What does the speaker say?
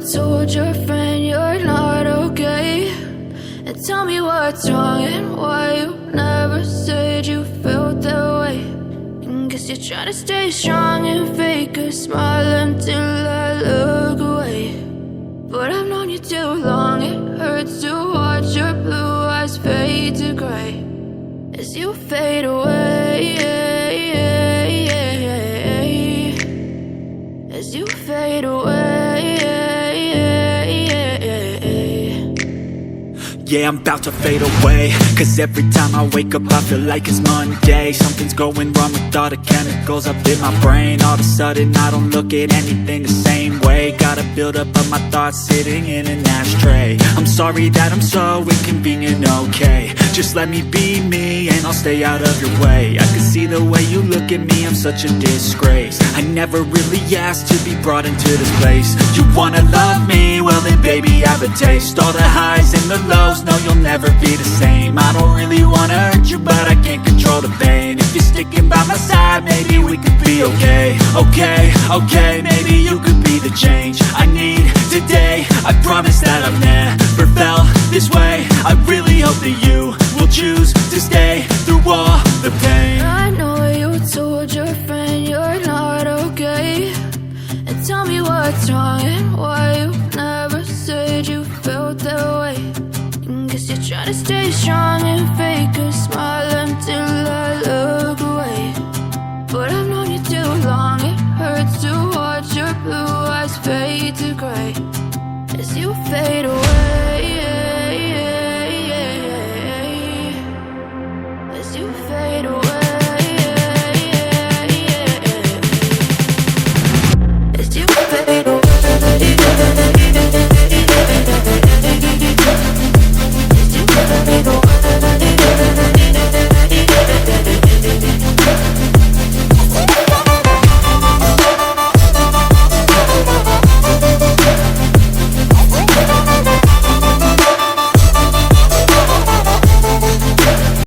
told your friend you're not okay, and tell me what's wrong and why you never said you felt that way. And guess you're trying to stay strong and fake a smile until I look away. But I've known you too long, it hurts to watch your blue eyes fade to gray as you fade away, as you fade away. Yeah, I'm about to fade away, cause every time I wake up I feel like it's Monday. Something's going wrong with all the chemicals up in my brain. All of a sudden I don't look at anything the same way. Got a buildup of my thoughts sitting in an ashtray. I'm sorry that I'm so inconvenient, okay. Just let me be me and I'll stay out of your way. I can see the way you look at me, I'm such a disgrace. I never really asked to be brought into this place. You wanna love me? Well then baby I have a taste. All the highs and the lows, no, you'll never be the same. I don't really wanna hurt you, but I can't control the pain. If you're sticking by my side, maybe we could be okay. Okay, maybe you could be the change I need today. I promise that I've never felt this way. I really hope that you will choose to stay through all the pain. I know you told your friend you're not okay, and tell me what's wrong and why you never said you felt that way. Guess you're trying to stay strong and fake a smile until I look away. But I've known you too long, it hurts to watch your blue eyes fade to gray as you fade away.